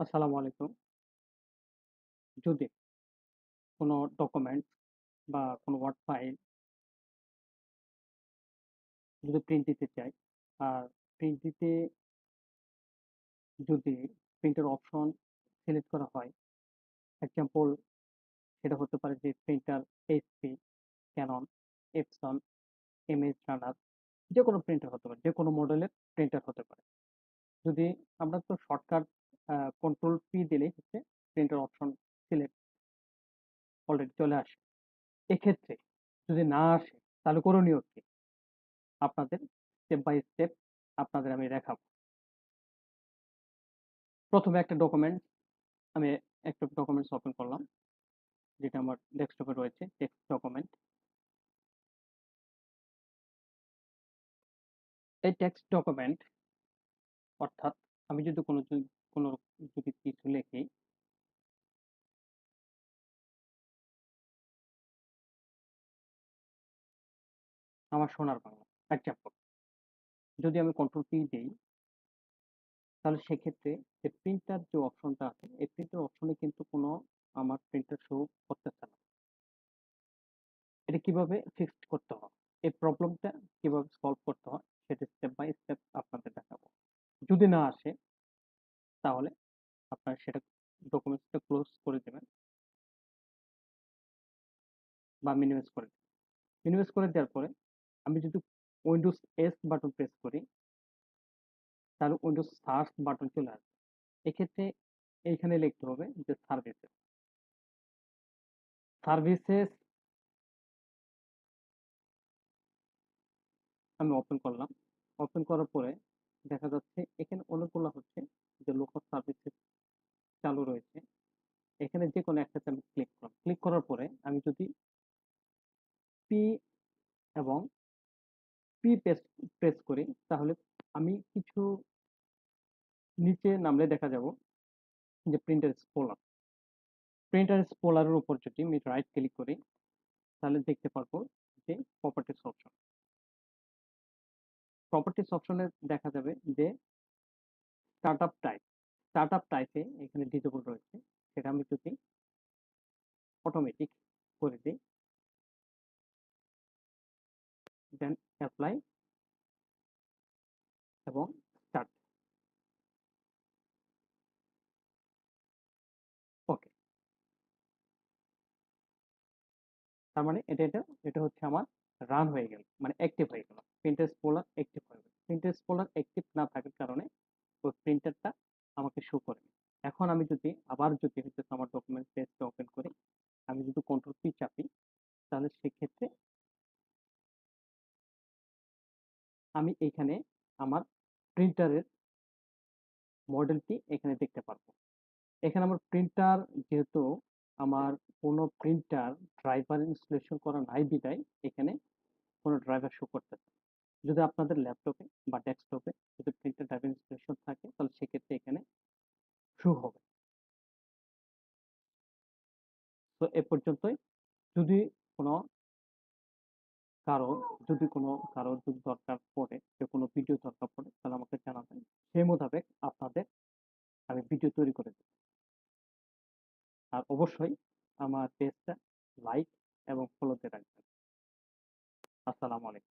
আসসালামু আলাইকুম। যদি কোনো ডকুমেন্ট বা কোনো ওয়ার্ড ফাইল যদি প্রিন্ট দিতে চাই, আর প্রিন্ট দিতে যদি প্রিন্টের অপশন সিলেক্ট করা হয়, এক্সাম্পল সেটা হতে পারে যে প্রিন্টার এইচপি, ক্যানন, এপসন, এমএস রানার, যেকোনো প্রিন্টার হতে পারে, যেকোনো মডেলের প্রিন্টার হতে পারে। যদি আমরা তো শর্টকাট কন্ট্রোল পি দিলেই হচ্ছে প্রিন্টার অপশন সিলেক্ট অলরেডি চলে আসে। এক্ষেত্রে যদি না আসে তাহলে করণীয় কি? আপনাদের স্টেপ বাই স্টেপ আপনাদের আমি দেখাবো। প্রথমে আমি একটা ডকুমেন্টস ওপেন করলাম, যেটা আমার ডেস্কটপে রয়েছে, টেক্সট ডকুমেন্ট। এই টেক্সট ডকুমেন্ট অর্থাৎ আমি যদি কোনো যদি কিছু লিখি, আমার সোনার বাংলা এক্সাম্পল, যদি আমি কন্ট্রোল পি দিই, তাহলে সেক্ষেত্রে যে প্রিন্টার যে অপশনটা আছে, এই প্রিন্টার অপশনে কিন্তু কোনো আমার প্রিন্টার শো করতেছে না। এটা কিভাবে ফিক্সড করতে হয়, এই প্রবলেমটা কিভাবে সলভ করতে হয়, সেটা স্টেপ বাই স্টেপ আপনাদের দেখাবো। যদি না আসে তাহলে আপনার সেটা ডকুমেন্টসটা ক্লোজ করে দেবেন বা মিনিমাইজ করে দেবেন। মিনিমাইজ করে দেওয়ার পরে আমি যদি উইন্ডোজ এস বাটন প্রেস করি, তাহলে উইন্ডোজ সার্চ বাটন চলে আসবে। এক্ষেত্রে এইখানে লিখতে হবে যে সার্ভিসেস। সার্ভিসেস আমি ওপেন করলাম। ওপেন করার পরে দেখা যাচ্ছে এখানে অনেকগুলো হচ্ছে যে লোকাল সার্ভিসেস চালু রয়েছে। এখানে যে কোনো একটাতে আমি ক্লিক করলাম। ক্লিক করার পরে আমি যদি পি এবং পি প্রেস করি, তাহলে আমি কিছু নিচে নামলে দেখা যাব যে প্রিন্টার স্পোলারের উপর যদি আমি রাইট ক্লিক করি, তাহলে দেখতে পারবো যে প্রপার্টিস অপশনে দেখা যাবে যে স্টার্টআপ টাইপে এখানে ডিসেবল রয়েছে। সেটা আমি যদি অটোমেটিক করে দিই, দেন অ্যাপ্লাই এবং স্টার্ট। ওকে, তার মানে এটা হচ্ছে আমার রান হয়ে গেল, মানে অ্যাক্টিভ হয়ে গেল, প্রিন্টার স্পোলার অ্যাক্টিভ হয়ে গেল। প্রিন্টার স্পোলার অ্যাক্টিভ না থাকার কারণে ওই প্রিন্টারটা আমাকে শো করে। এখন আমি যদি আবার যদি হচ্ছে আমার ডকুমেন্ট পেজটা ওপেন করি, আমি যদি কন্ট্রোল পি চাপি, তাহলে সেক্ষেত্রে আমি এখানে আমার প্রিন্টারের মডেলটি এখানে দেখতে পারবো। এখানে আমার প্রিন্টার, যেহেতু আমার কোনো প্রিন্টার ড্রাইভার ইনস্টলেশন করা নাই বিদায় এখানে কোনো ড্রাইভার শো করতেছে না। যদি আপনাদের ল্যাপটপে বা ডেস্কটপে যদি প্রিন্টার ড্রাইভার ইনস্টলেশন থাকে, তাহলে সেক্ষেত্রে এখানে শো হবে। তো এ পর্যন্তই। যদি কোনো কারো যদি দরকার পড়ে, যে কোনো ভিডিও দরকার পড়ে, তাহলে আমাকে জানাবেন। সেই মোতাবেক আপনাদের আমি ভিডিও তৈরি করে দেব। আর অবশ্যই আমার পেজটা লাইক এবং ফলোতে রাখবেন। আসসালামু আলাইকুম।